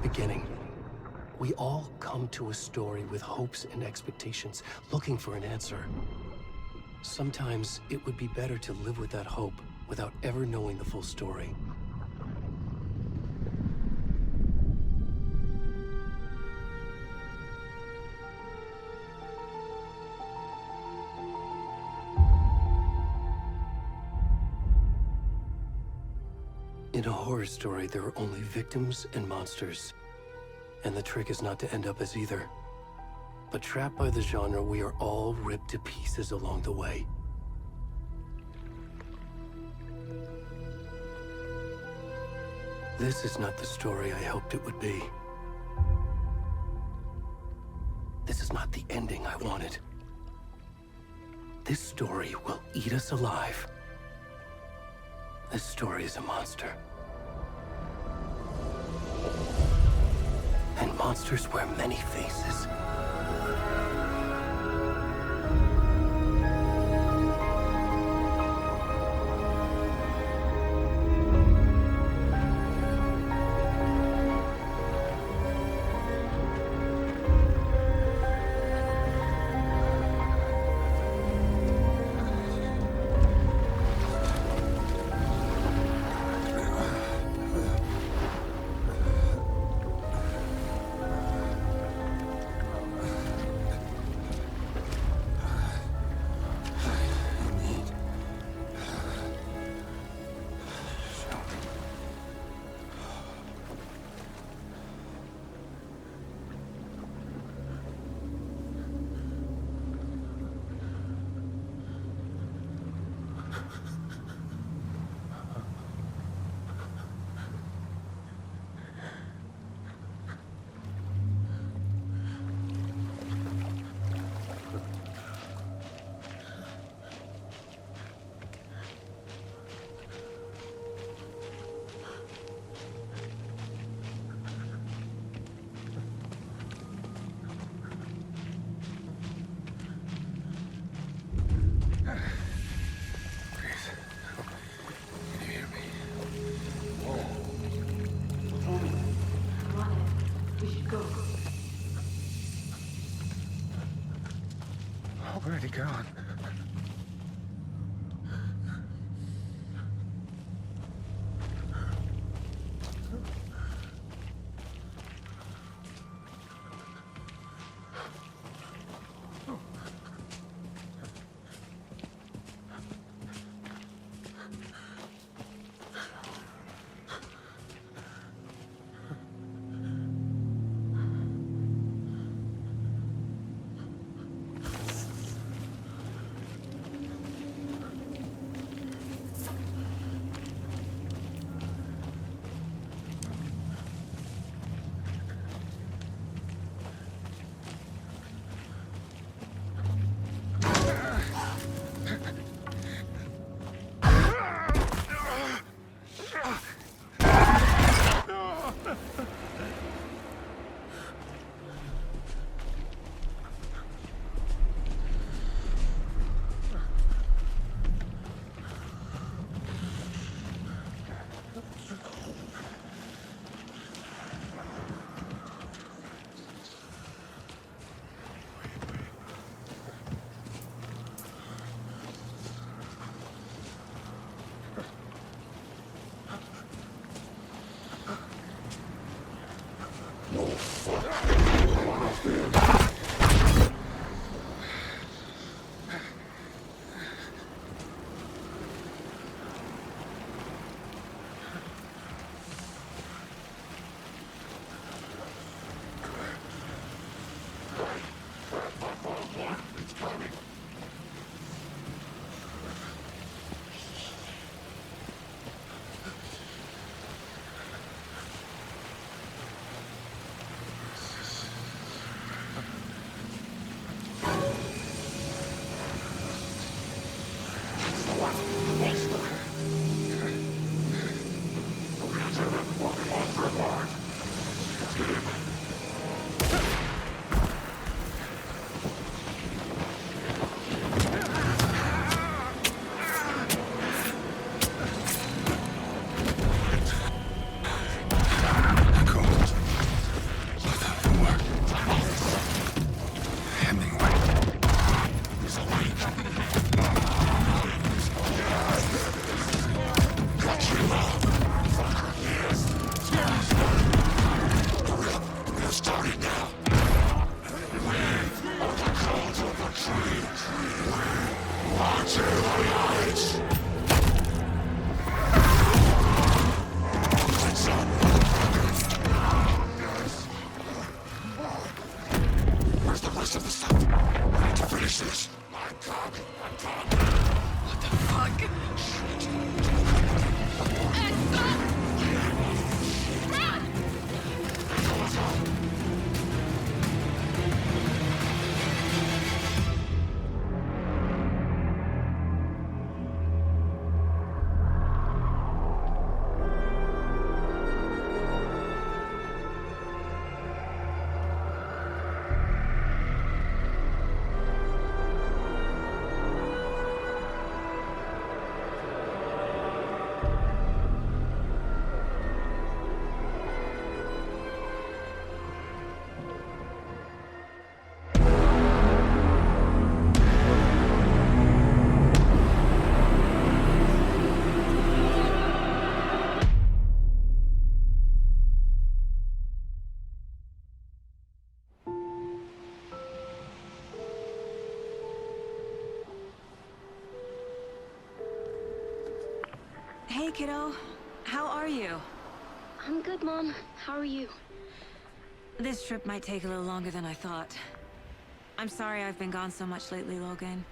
the beginning. We all come to a story with hopes and expectations, looking for an answer. Sometimes it would be better to live with that hope without ever knowing the full story. In a horror story, there are only victims and monsters. And the trick is not to end up as either. But trapped by the genre, we are all ripped to pieces along the way. This is not the story I hoped it would be. This is not the ending I wanted. This story will eat us alive. This story is a monster. And monsters wear many faces. Already gone. kiddo. How are you? I'm good, Mom. How are you? This trip might take a little longer than I thought. I'm sorry I've been gone so much lately, Logan.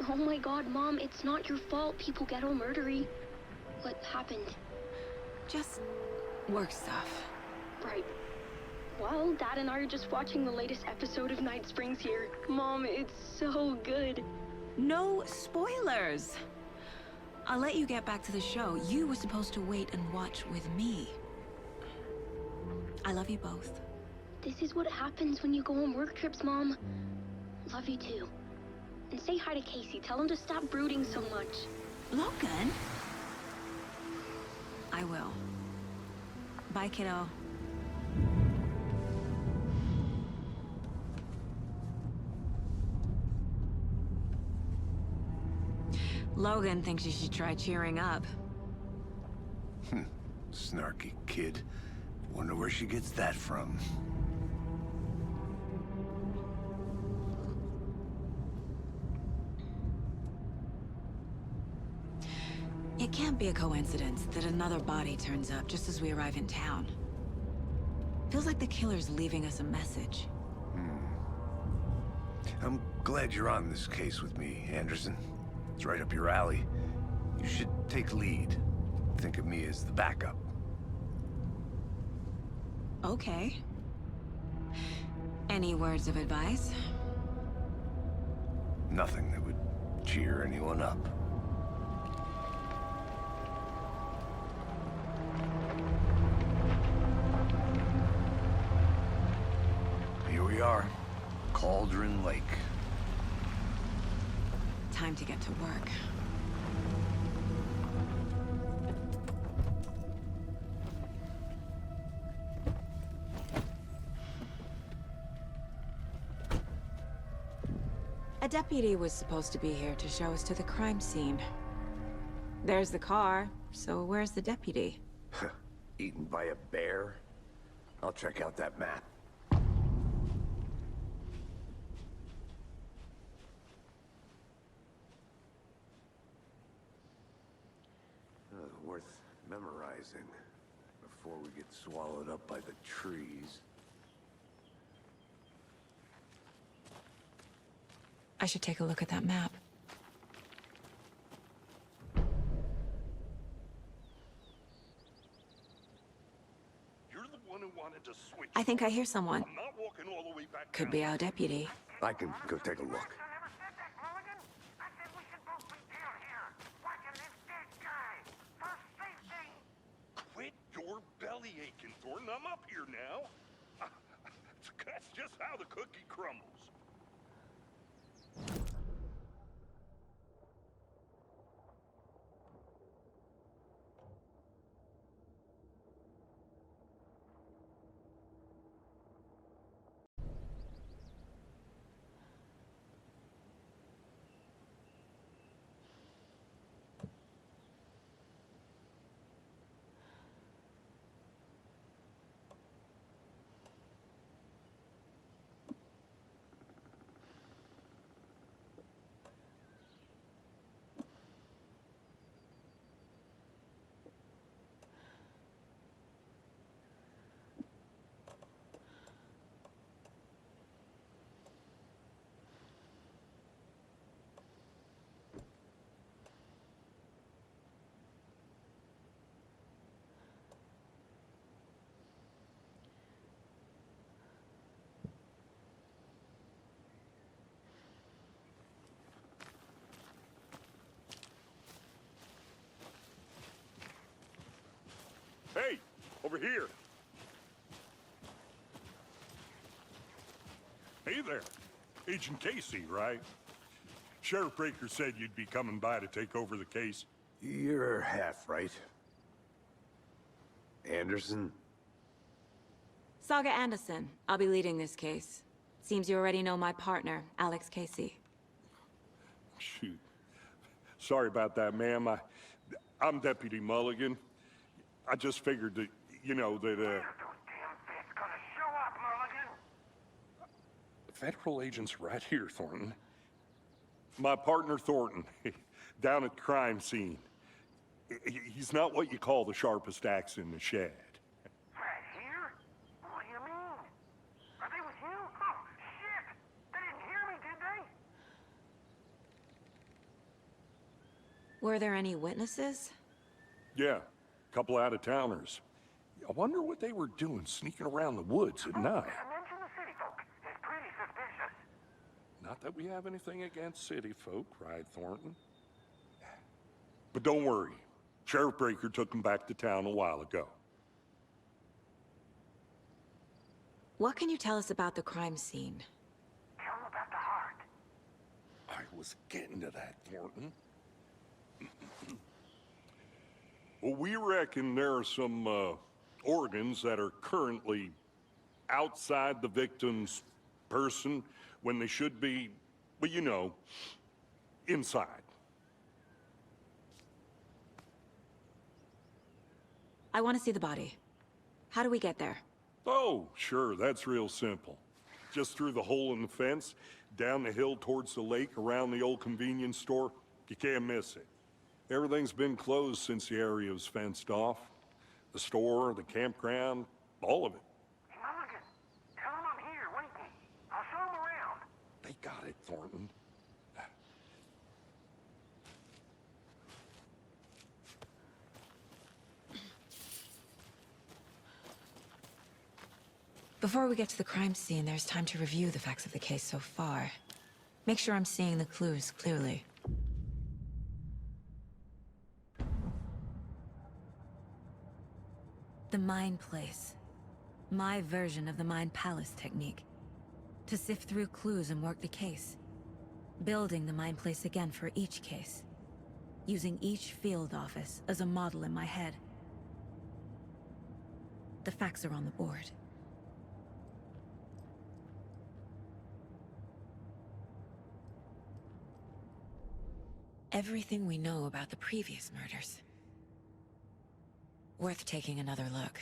Oh my god, Mom, it's not your fault people get all murdery. What happened? Just work stuff. Right. Well, Dad and I are just watching the latest episode of Night Springs here. Mom, it's so good. No spoilers! I'll let you get back to the show. You were supposed to wait and watch with me. I love you both. This is what happens when you go on work trips, Mom. Love you too. And say hi to Casey. Tell him to stop brooding so much. Logan? I will. Bye, kiddo. Logan thinks you should try cheering up. Snarky kid. Wonder where she gets that from. It can't be a coincidence that another body turns up just as we arrive in town. Feels like the killer's leaving us a message. I'm glad you're on this case with me, Anderson. It's right up your alley. You should take lead. Think of me as the backup. Okay. Any words of advice? Nothing that would cheer anyone up. Here we are. Cauldron Lake. Time to get to work. A deputy was supposed to be here to show us to the crime scene. There's the car, so where's the deputy? Eaten by a bear? I'll check out that map. Worth memorizing before we get swallowed up by the trees. I should take a look at that map. You're the one who wanted to switch. I think I hear someone. I'm not walking all the way back Could down. be our deputy. I can go take a look. Quit your belly aching, Thornton. I'm up here now. That's just how the cookie crumbles. Hey, over here. Hey there. Agent Casey, right? Sheriff Breaker said you'd be coming by to take over the case. You're half right. Anderson? Saga Anderson. I'll be leading this case. Seems you already know my partner, Alex Casey. Shoot. Sorry about that, ma'am. I'm Deputy Mulligan. I just figured that, you know, that, Federal agents right here, Thornton. My partner, Thornton, down at the crime scene. He's not what you call the sharpest axe in the shed. Right here? What do you mean? Are they with you? Oh, shit! They didn't hear me, did they? Were there any witnesses? Yeah, a couple out-of-towners. I wonder what they were doing sneaking around the woods at night. Mention the city folk. It's pretty suspicious. Not that we have anything against city folk, cried Thornton. But don't worry. Sheriff Breaker took them back to town a while ago. What can you tell us about the crime scene? Tell them about the heart. I was getting to that, Thornton. Well, we reckon there are some organs that are currently outside the victim's person when they should be, well, you know, inside. I want to see the body. How do we get there? Oh, sure, that's real simple. Just through the hole in the fence, down the hill towards the lake, around the old convenience store. You can't miss it. Everything's been closed since the area was fenced off. The store, the campground, all of it. Mulligan, tell them I'm here waiting. I'll show them around. They got it, Thornton. Before we get to the crime scene, there's time to review the facts of the case so far. Make sure I'm seeing the clues clearly. The Mind Place. My version of the Mind Palace technique. To sift through clues and work the case. Building the Mind Place again for each case. Using each field office as a model in my head. The facts are on the board. Everything we know about the previous murders. Worth taking another look.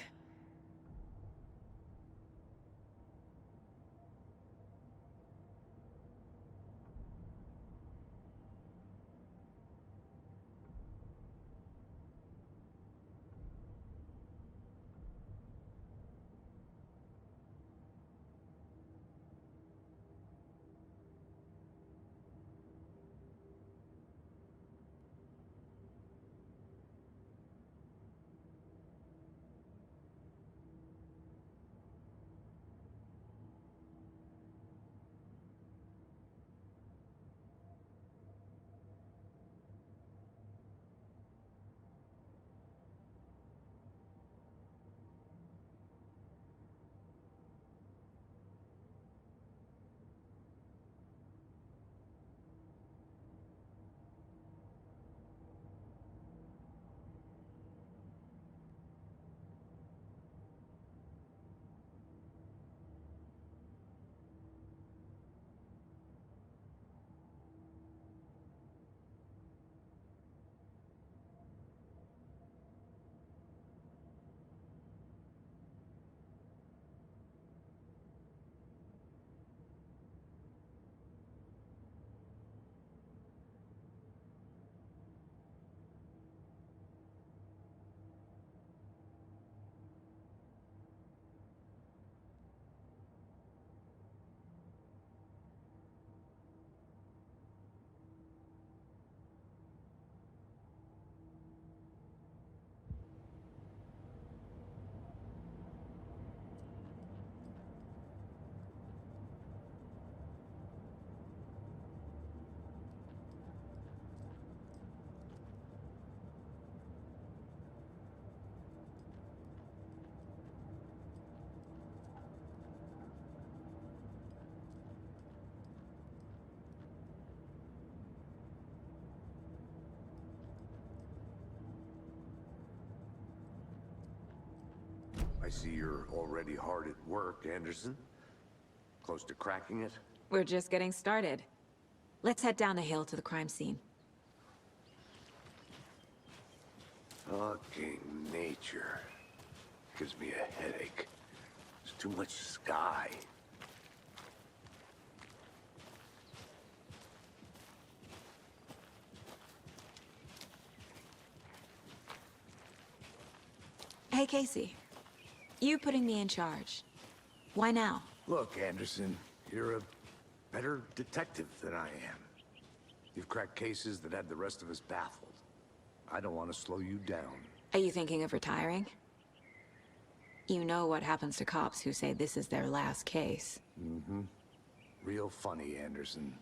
I see you're already hard at work, Anderson. Close to cracking it? We're just getting started. Let's head down the hill to the crime scene. Fucking nature. Gives me a headache. There's too much sky. Hey, Casey. You putting me in charge. Why now? Look, Anderson, you're a better detective than I am. You've cracked cases that had the rest of us baffled. I don't want to slow you down. Are you thinking of retiring? You know what happens to cops who say this is their last case. Mm-hmm. Real funny, Anderson.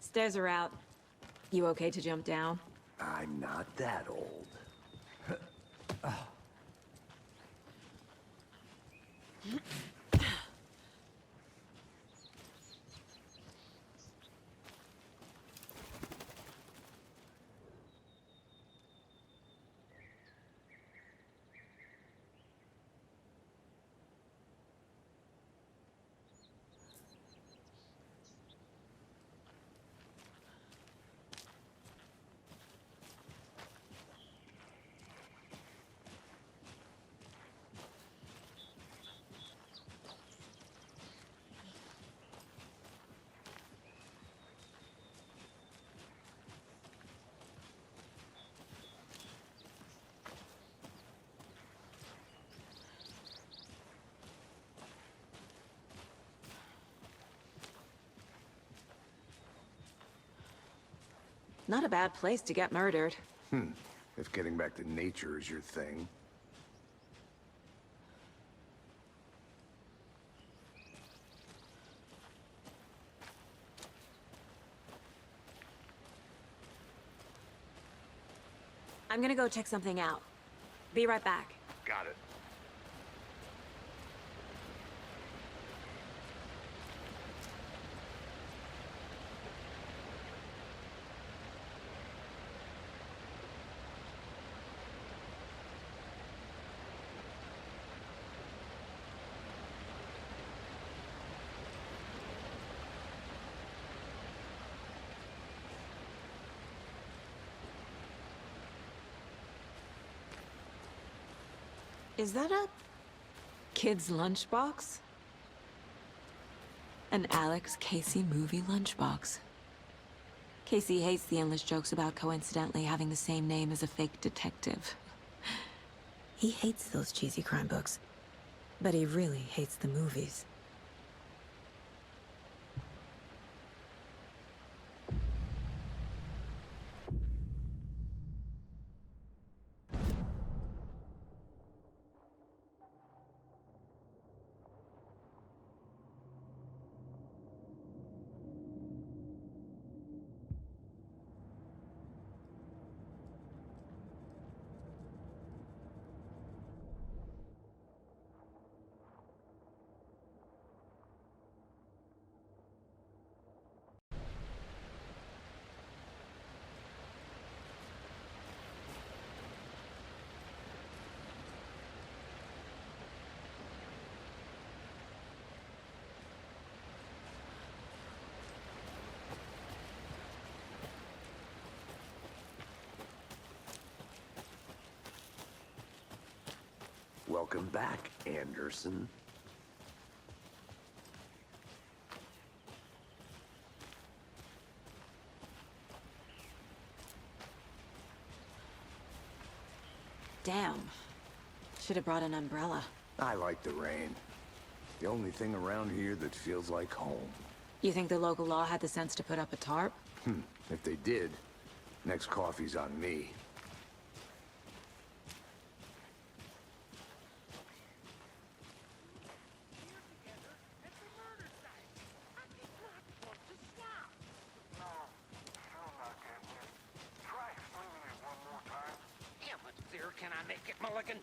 Stairs are out. You okay to jump down? I'm not that old. Not a bad place to get murdered. If getting back to nature is your thing. I'm gonna go check something out. Be right back. Got it. Is that a kid's lunchbox? An Alex Casey movie lunchbox. Casey hates the endless jokes about coincidentally having the same name as a fake detective. He hates those cheesy crime books, but he really hates the movies. Welcome back, Anderson. Damn. Should have brought an umbrella. I like the rain. The only thing around here that feels like home. You think the local law had the sense to put up a tarp? If they did, next coffee's on me. Can I make it, Mulligan?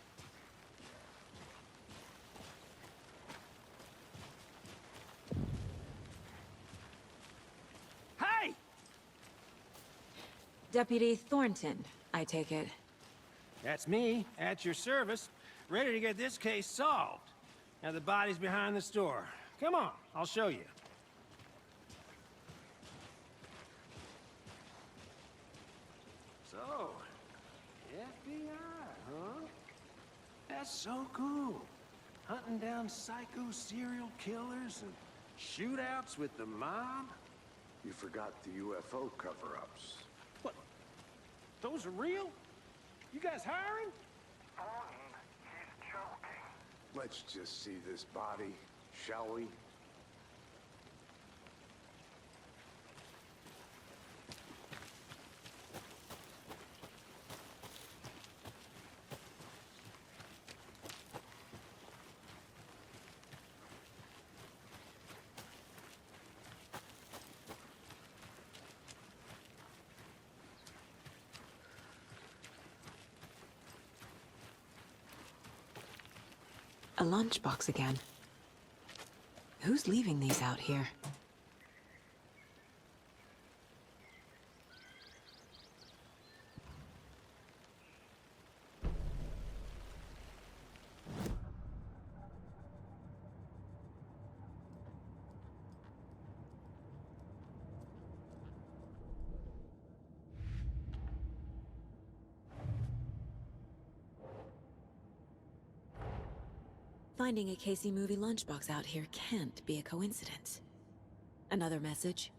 Hey! Deputy Thornton, I take it. That's me, at your service, ready to get this case solved. Now the body's behind the store. Come on, I'll show you. So, FBI, huh? That's so cool. Hunting down psycho serial killers and shootouts with the mob. You forgot the UFO cover-ups. What? Those are real? You guys hiring? He's joking. Let's just see this body, shall we? A lunchbox again. Who's leaving these out here? Finding a Casey movie lunchbox out here can't be a coincidence. Another message?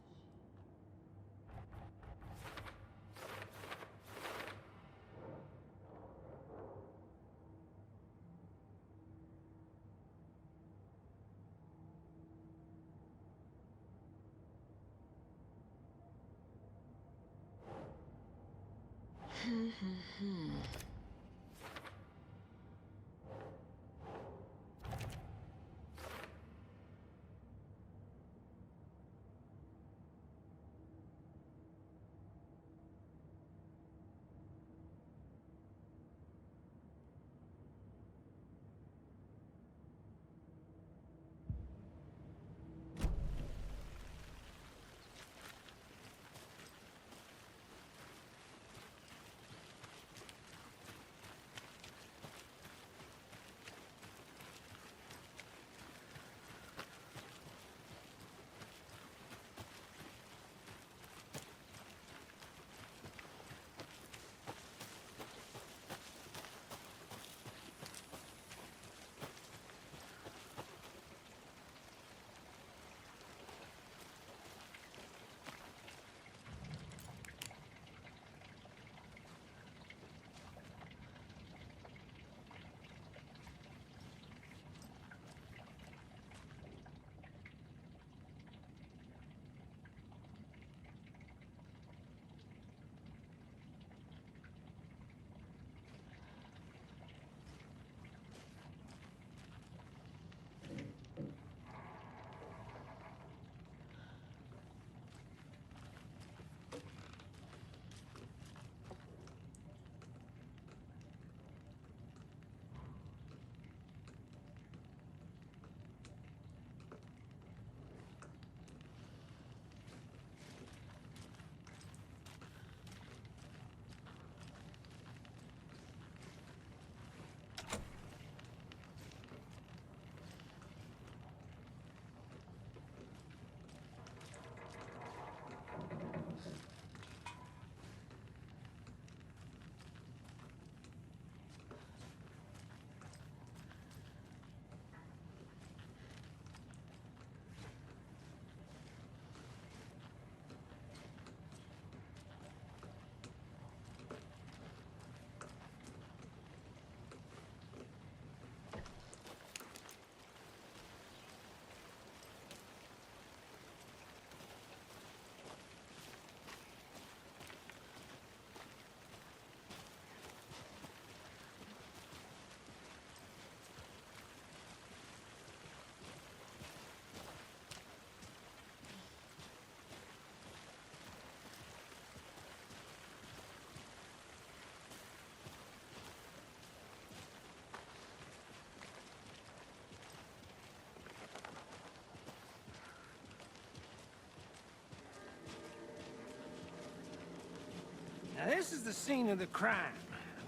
Now, this is the scene of the crime.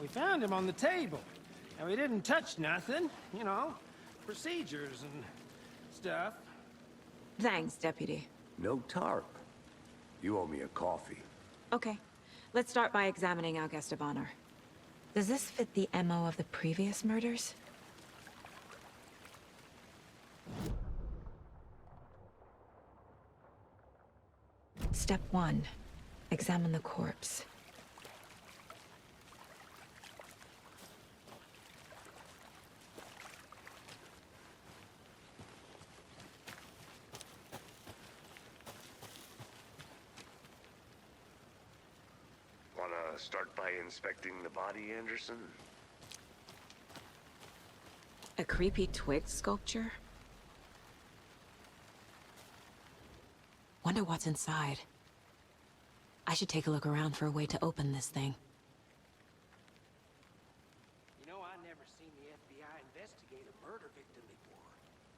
We found him on the table. And we didn't touch nothing, you know, procedures and stuff. Thanks, Deputy. No tarp. You owe me a coffee. Okay, let's start by examining our guest of honor. Does this fit the MO of the previous murders? Step 1. Examine the corpse. Wanna start by inspecting the body, Anderson? A creepy twig sculpture? Wonder what's inside. I should take a look around for a way to open this thing. You know, I never seen the FBI investigate a murder victim before,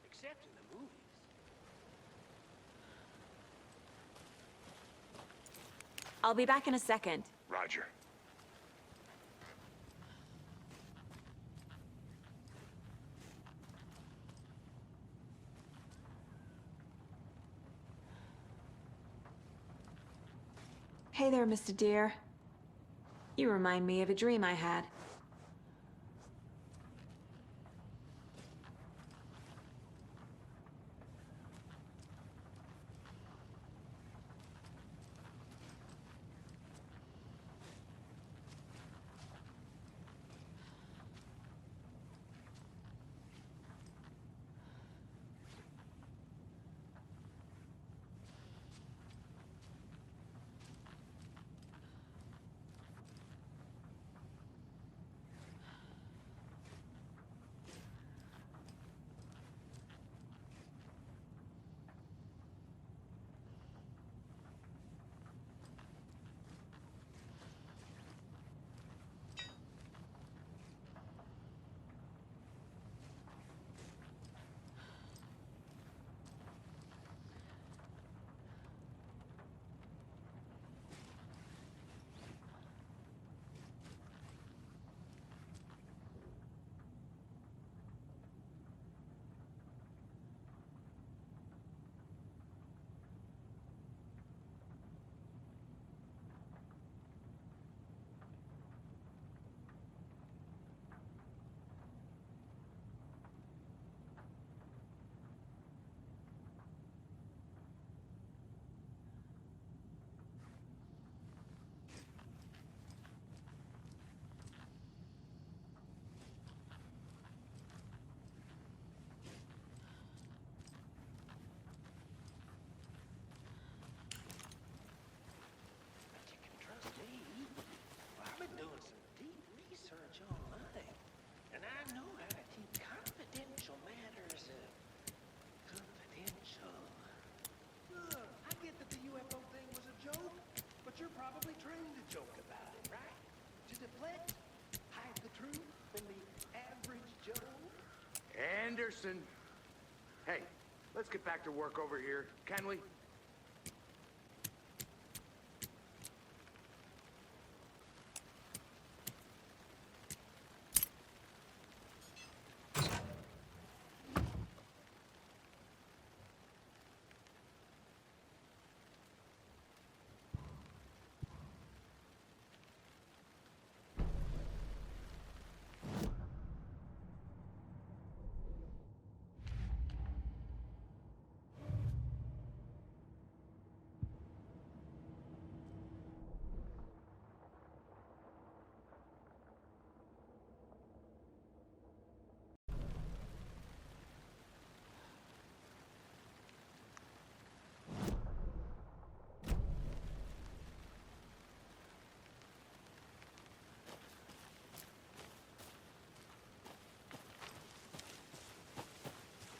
except in the movies. I'll be back in a second. Roger. Hey there, Mr. Deer. You remind me of a dream I had. You can trust me. Well, I've been doing some deep research online, and I know how to keep confidential matters confidential. Look, I get that the UFO thing was a joke, but you're probably trained to joke about it, right? To deflect, hide the truth from the average Joe. Anderson! Hey, let's get back to work over here, can we?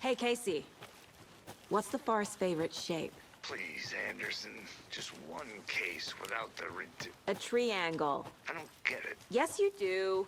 Hey, Casey. What's the far's favorite shape? Please, Anderson. Just one case without the A triangle. I don't get it. Yes, you do.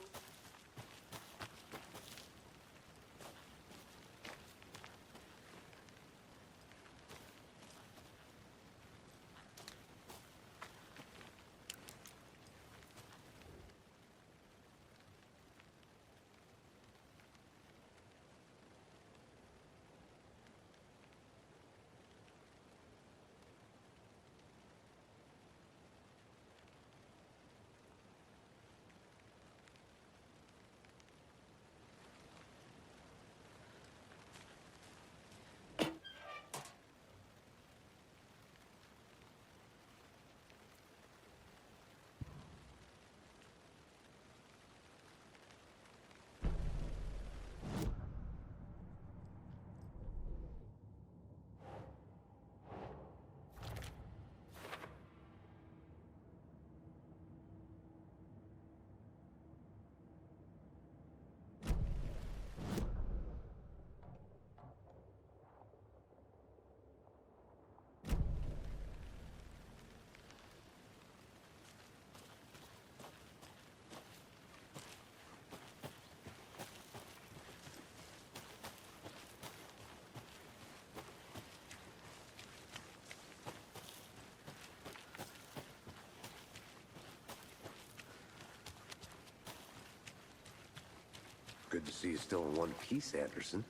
Good to see you still in one piece, Anderson.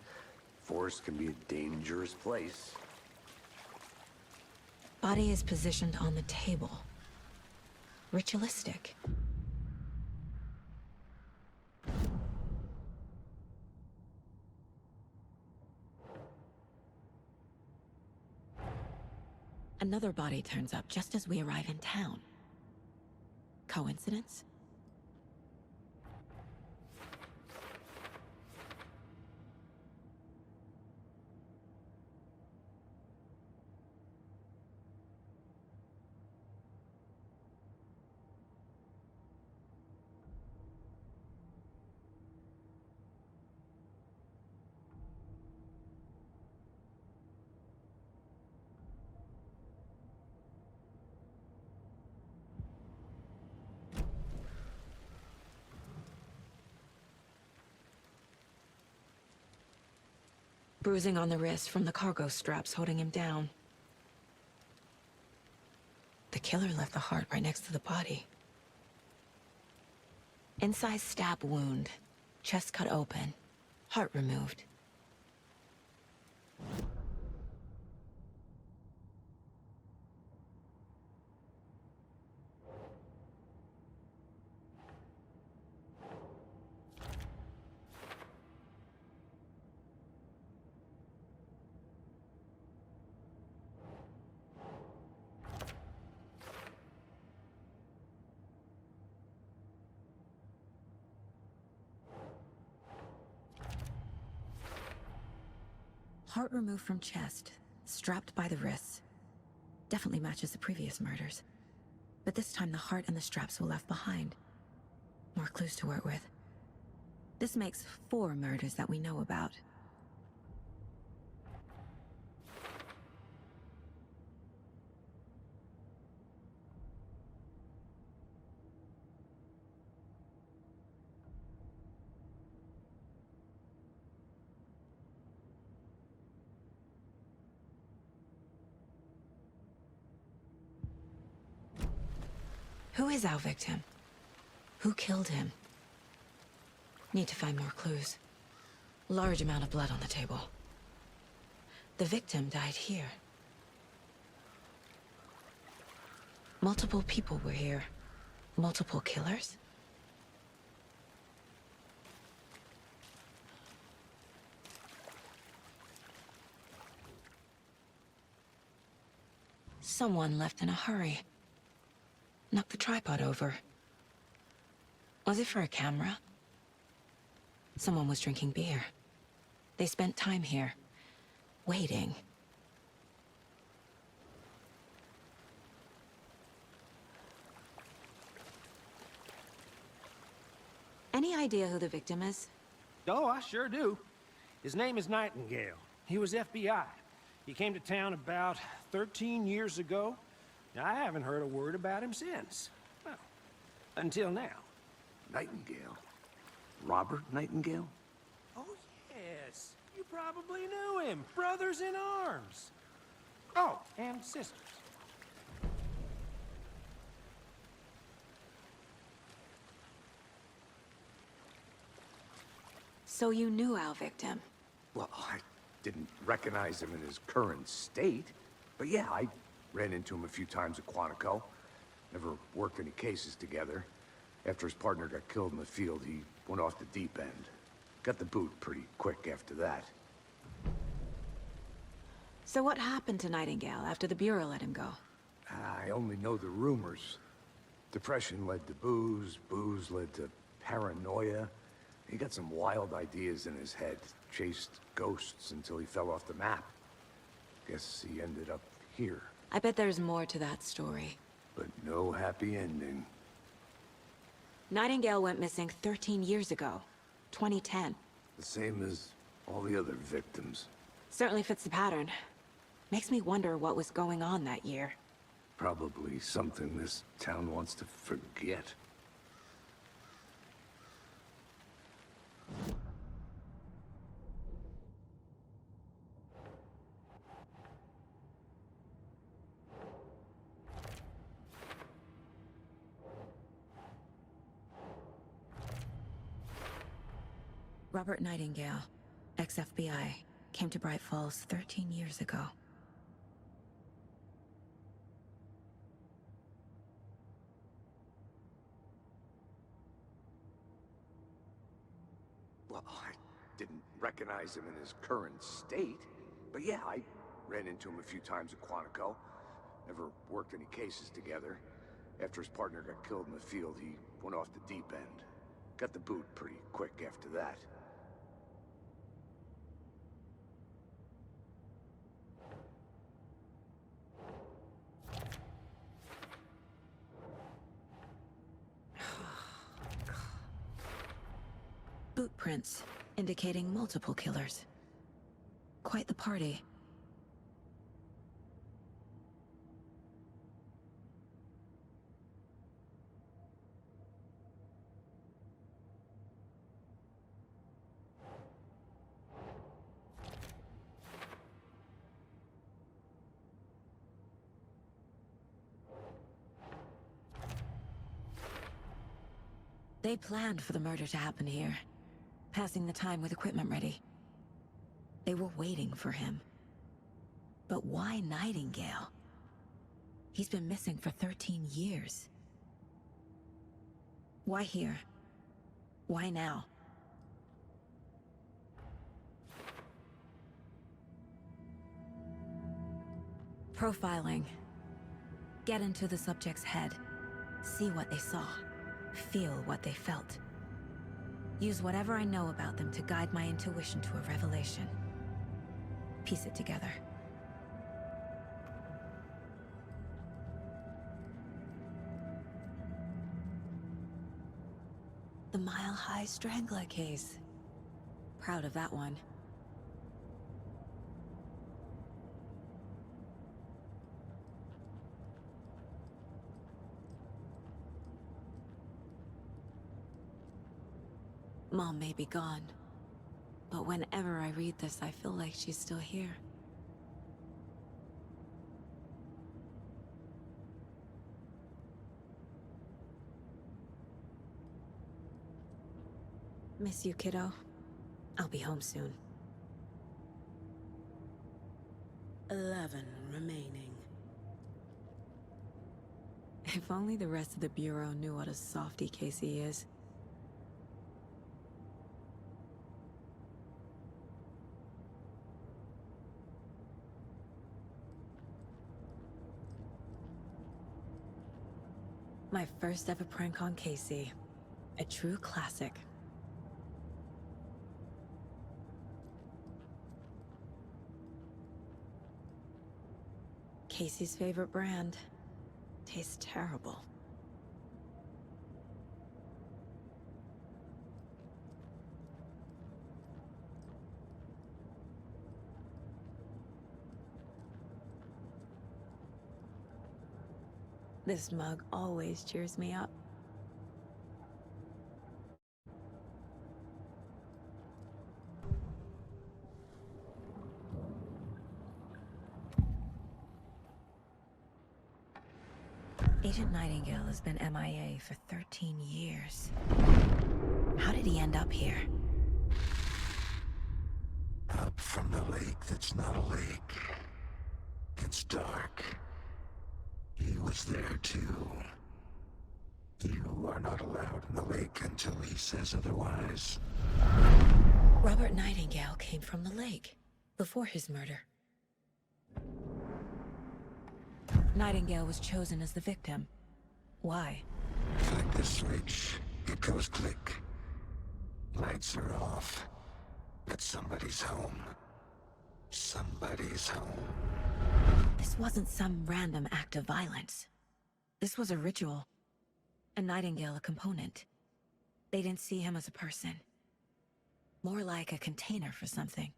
Forest can be a dangerous place. Body is positioned on the table. Ritualistic. Another body turns up just as we arrive in town. Coincidence? Bruising on the wrist from the cargo straps holding him down. The killer left the heart right next to the body. Incised stab wound, chest cut open, heart removed. Heart removed from chest, strapped by the wrists. Definitely matches the previous murders. But this time the heart and the straps were left behind. More clues to work with. This makes 4 murders that we know about. Who is our victim? Who killed him? Need to find more clues. Large amount of blood on the table. The victim died here. Multiple people were here. Multiple killers? Someone left in a hurry. Knocked the tripod over. Was it for a camera? Someone was drinking beer. They spent time here, waiting. Any idea who the victim is? Oh, I sure do. His name is Nightingale. He was FBI. He came to town about 13 years ago. I haven't heard a word about him since. Well, until now. Nightingale? Robert Nightingale? Oh, yes. You probably knew him. Brothers in arms. Oh, and sisters. So you knew our victim? Well, I didn't recognize him in his current state. But yeah, I ran into him a few times at Quantico. Never worked any cases together. After his partner got killed in the field, he went off the deep end. Got the boot pretty quick after that. So what happened to Nightingale after the Bureau let him go? I only know the rumors. Depression led to booze, booze led to paranoia. He got some wild ideas in his head, chased ghosts until he fell off the map. Guess he ended up here. I bet there's more to that story. But no happy ending. Nightingale went missing 13 years ago, 2010. The same as all the other victims. Certainly fits the pattern. Makes me wonder what was going on that year. Probably something this town wants to forget. Robert Nightingale, ex-FBI, came to Bright Falls 13 years ago. Well, I didn't recognize him in his current state, but yeah, I ran into him a few times at Quantico. Never worked any cases together. After his partner got killed in the field, he went off the deep end. Got the boot pretty quick after that. Boot prints, indicating multiple killers. Quite the party. They planned for the murder to happen here, passing the time with equipment ready. They were waiting for him. But why Nightingale? He's been missing for 13 years. Why here? Why now? Profiling. Get into the subject's head. See what they saw. Feel what they felt. Use whatever I know about them to guide my intuition to a revelation. Piece it together. The Mile High Strangler case. Proud of that one. Mom may be gone, but whenever I read this, I feel like she's still here. Miss you, kiddo. I'll be home soon. 11 remaining. If only the rest of the Bureau knew what a softy Casey is. My first ever prank on Casey. A true classic. Casey's favorite brand. Tastes terrible. This mug always cheers me up. Agent Nightingale has been MIA for 13 years. How did he end up here? Up from the lake that's not a lake. It's dark. He was there too. You are not allowed in the lake until he says otherwise. Robert Nightingale came from the lake, before his murder. Nightingale was chosen as the victim. Why? Flick the switch, it goes click. Lights are off. But somebody's home. Somebody's home. This wasn't some random act of violence. This was a ritual. And Nightingale a component. They didn't see him as a person. More like a container for something.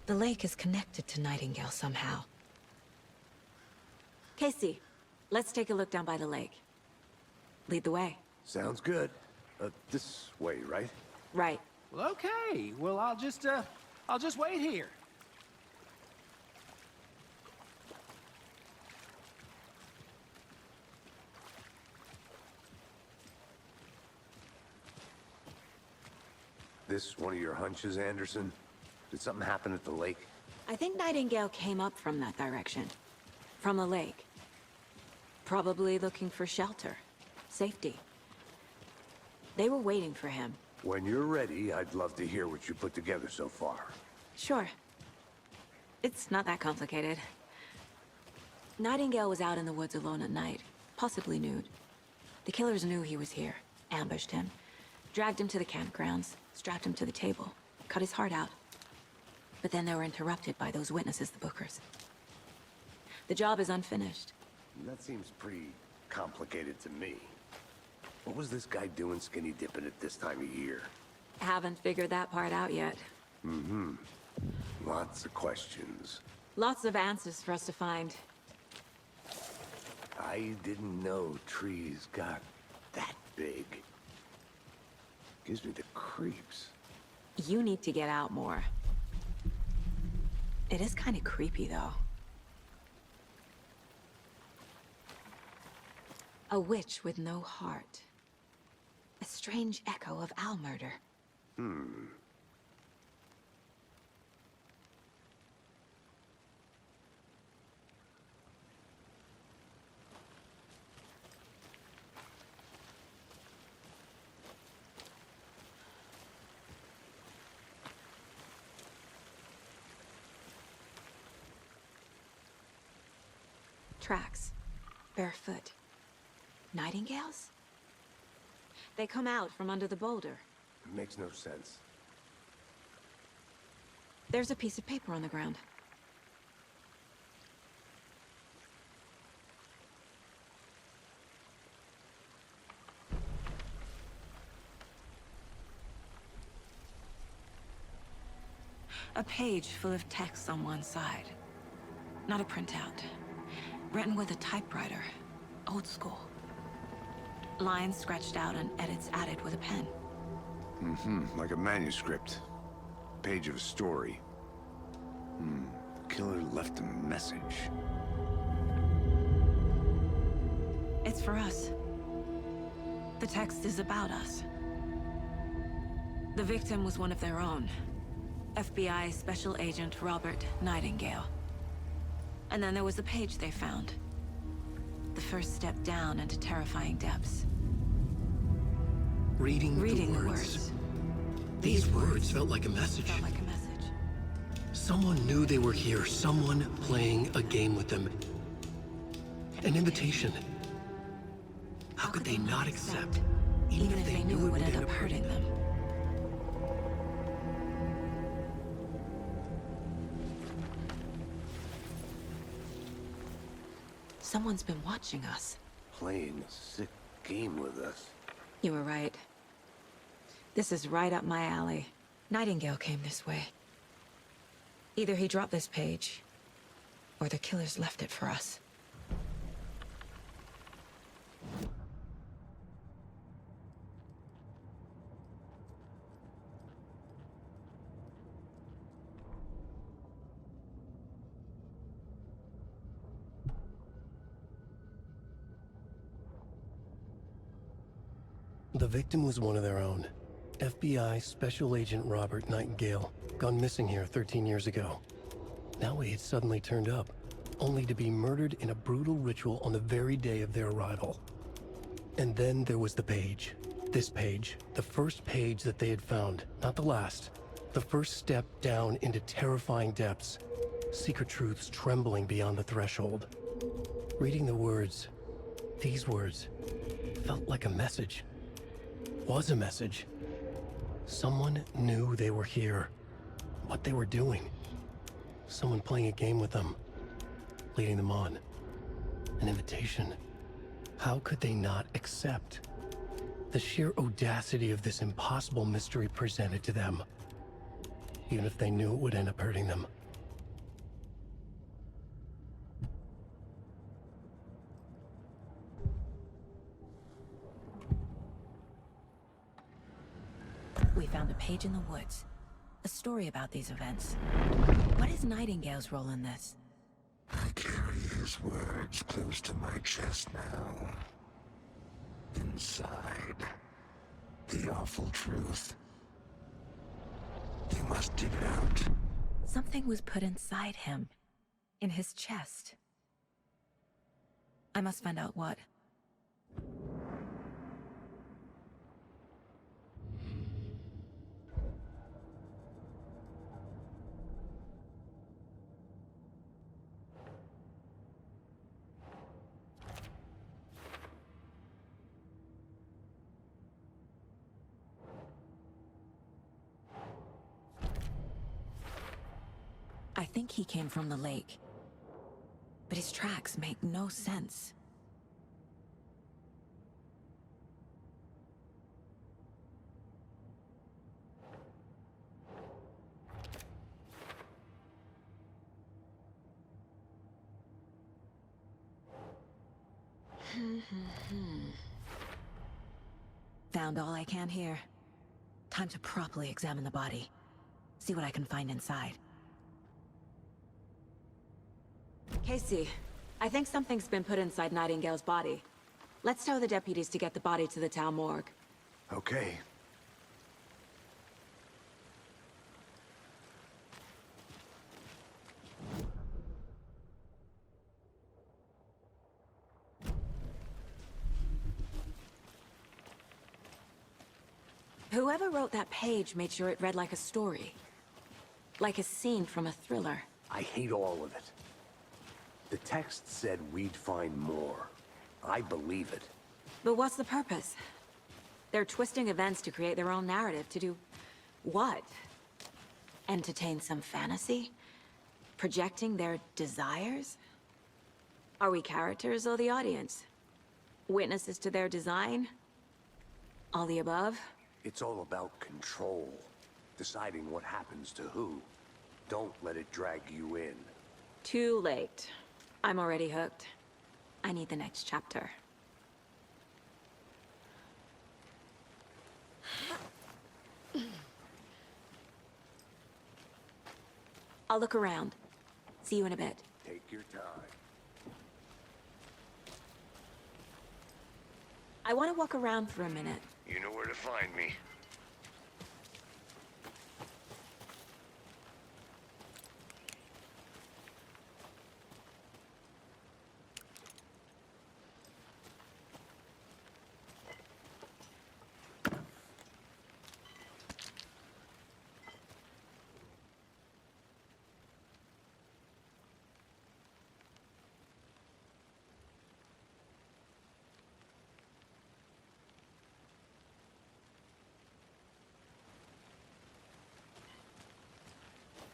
The lake is connected to Nightingale somehow. Casey, let's take a look down by the lake. Lead the way. Sounds good. This way, right? Right. Well, okay. Well, I'll just wait here. This one of your hunches, Anderson? Did something happen at the lake? I think Nightingale came up from that direction. From the lake. Probably looking for shelter. Safety. They were waiting for him. When you're ready, I'd love to hear what you put together so far. Sure. It's not that complicated. Nightingale was out in the woods alone at night, possibly nude. The killers knew he was here, ambushed him, dragged him to the campgrounds, strapped him to the table, cut his heart out. But then they were interrupted by those witnesses, the Bookers. The job is unfinished. That seems pretty complicated to me. What was this guy doing skinny dipping at this time of year? Haven't figured that part out yet. Mm-hmm. Lots of questions. Lots of answers for us to find. I didn't know trees got that big. Gives me the creeps. You need to get out more. It is kind of creepy, though. A witch with no heart. A strange echo of owl murder. Tracks. Barefoot. Nightingales? They come out from under the boulder. It makes no sense. There's a piece of paper on the ground. A page full of text on one side. Not a printout. Written with a typewriter. Old school. Lines scratched out and edits added with a pen. Mm-hmm, like a manuscript. Page of a story. Killer left a message. It's for us. The text is about us. The victim was one of their own. FBI Special Agent Robert Nightingale. And then there was the page they found. The first step down into terrifying depths. Reading the words. These words felt like a message. Felt like a message. Someone knew they were here. Someone playing a game with them. An invitation. How could they not accept? Even if they knew it would end up hurting them. Someone's been watching us. Playing a sick game with us. You were right. This is right up my alley. Nightingale came this way. Either he dropped this page, or the killers left it for us. The victim was one of their own. FBI Special Agent Robert Nightingale, gone missing here 13 years ago. Now he had suddenly turned up, only to be murdered in a brutal ritual on the very day of their arrival. And then there was the page. This page, the first page that they had found, not the last. The first step down into terrifying depths. Secret truths trembling beyond the threshold. Reading the words, these words, felt like a message. Was a message. Someone knew they were here. What they were doing. Someone playing a game with them. Leading them on. An invitation. How could they not accept? The sheer audacity of this impossible mystery presented to them. even if they knew it would end up hurting them. We found a page in the woods. A story about these events. What is Nightingale's role in this? I carry his words close to my chest now. Inside, the awful truth. You must dig it out. Something was put inside him. In his chest. I must find out what. I think he came from the lake. But his tracks make no sense. Found all I can here. Time to properly examine the body. See what I can find inside. Casey, I think something's been put inside Nightingale's body. Let's tell the deputies to get the body to the town morgue. Okay. Whoever wrote that page made sure it read like a story. Like a scene from a thriller. I hate all of it. The text said we'd find more. I believe it. But what's the purpose? They're twisting events to create their own narrative to do... what? Entertain some fantasy? Projecting their desires? Are we characters or the audience? Witnesses to their design? All the above? It's all about control. Deciding what happens to who. Don't let it drag you in. Too late. I'm already hooked. I need the next chapter. I'll look around. See you in a bit. Take your time. I want to walk around for a minute. You know where to find me.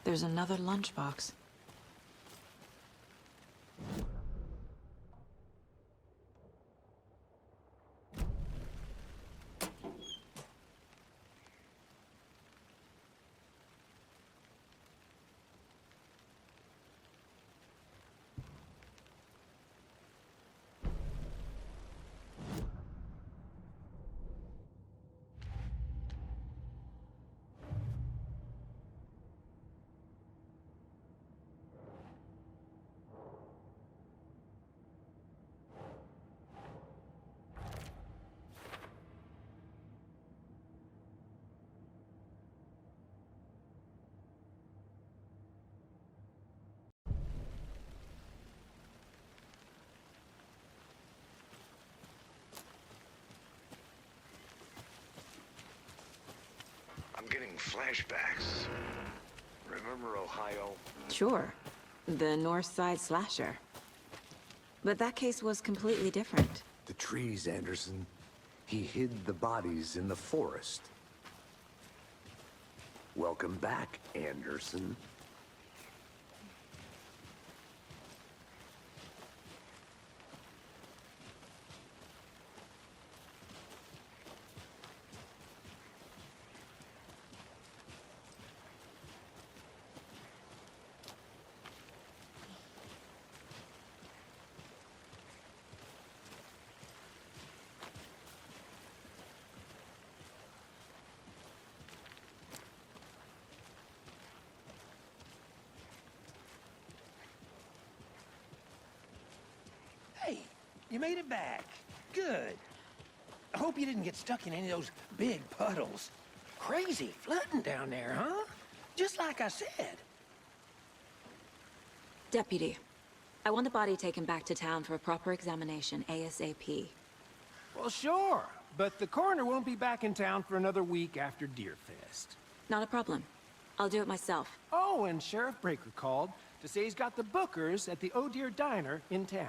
There's another lunchbox. I'm getting flashbacks. Remember Ohio? Sure. The North Side slasher. But that case was completely different. The trees, Anderson. He hid the bodies in the forest. Welcome back, Anderson. you made it back. Good. I hope you didn't get stuck in any of those big puddles. Crazy flooding down there, huh? Just like I said. Deputy, I want the body taken back to town for a proper examination, ASAP. Well, sure. But the coroner won't be back in town for another week after Deerfest. Not a problem. I'll do it myself. Oh, and Sheriff Breaker called to say he's got the Bookers at the Oh Dear Diner in town.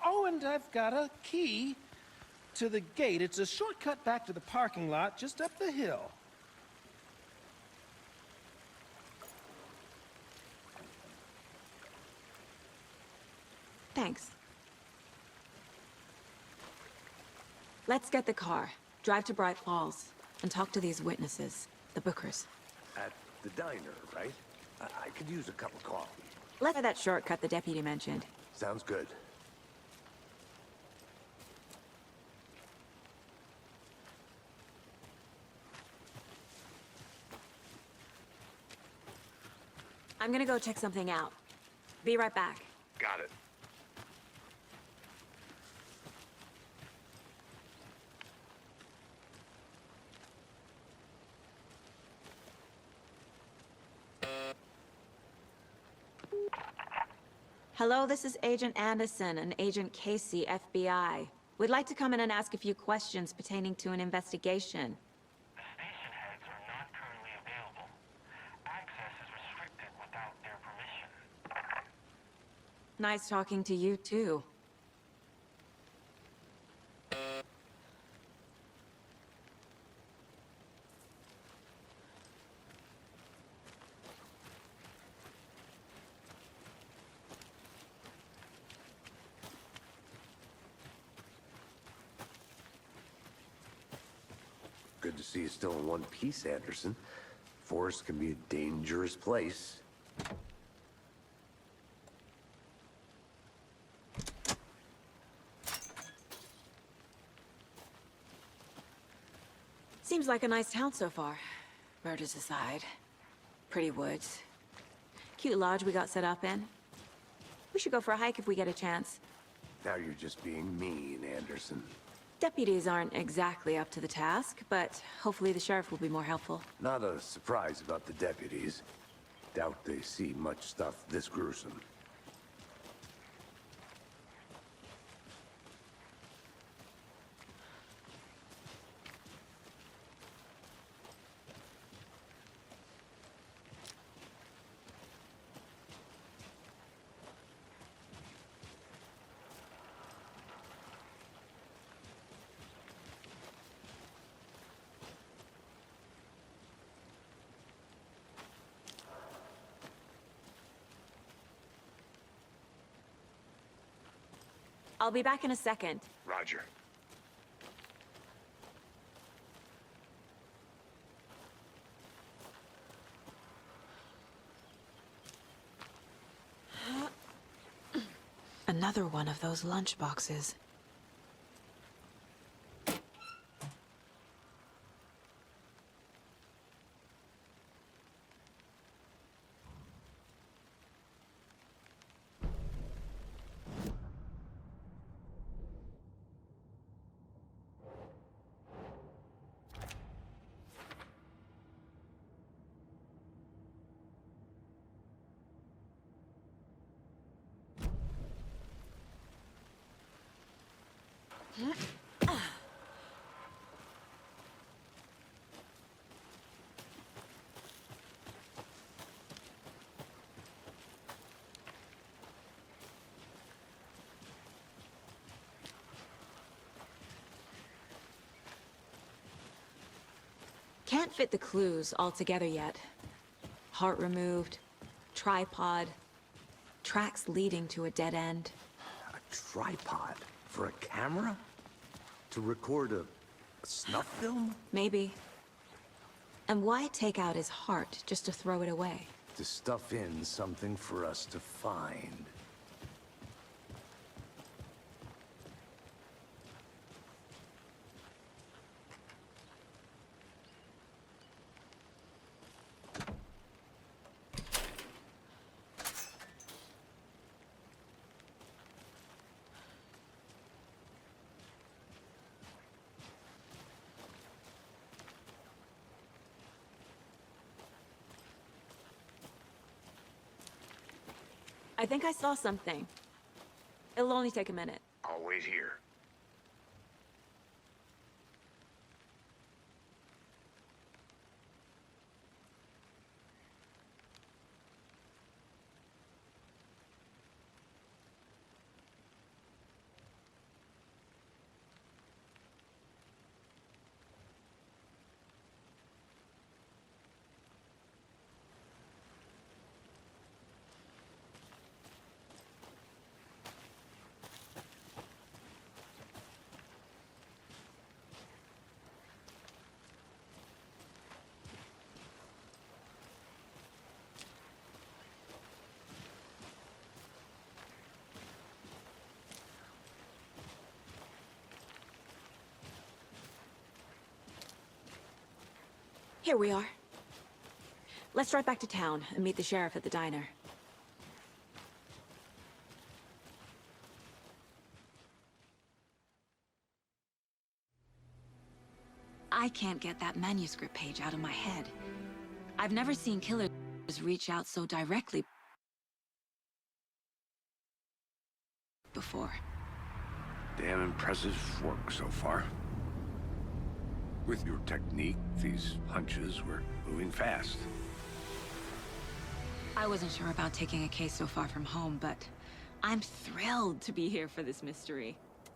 Oh, and I've got a key to the gate. It's a shortcut back to the parking lot just up the hill. Thanks. Let's get the car, drive to Bright Falls, and talk to these witnesses, the Bookers. At the diner, right? I could use a cup of coffee. Let's try that shortcut the deputy mentioned. Sounds good. I'm gonna go check something out. Be right back. Got it. Hello, this is Agent Anderson and Agent Casey, FBI. We'd like to come in and ask a few questions pertaining to an investigation. The station heads are not currently available. Access is restricted without their permission. Nice talking to you, too. Good to see you still in one piece, Anderson. Forest can be a dangerous place. Seems like a nice town so far. Murders aside. Pretty woods. Cute lodge we got set up in. We should go for a hike if we get a chance. Now you're just being mean, Anderson. Deputies aren't exactly up to the task, but hopefully the sheriff will be more helpful. Not a surprise about the deputies. Doubt they see much stuff this gruesome. I'll be back in a second. Roger. Another one of those lunchboxes. Can't fit the clues all together yet. Heart removed, tripod, tracks leading to a dead end. A tripod? For a camera? To record a snuff film? Maybe. And why take out his heart just to throw it away? To stuff in something for us to find. I think I saw something. It'll only take a minute. I'll wait here. Here we are. Let's drive back to town and meet the sheriff at the diner. I can't get that manuscript page out of my head. I've never seen killers reach out so directly before. Damn impressive work so far. With your technique, these hunches were moving fast. I wasn't sure about taking a case so far from home, but I'm thrilled to be here for this mystery.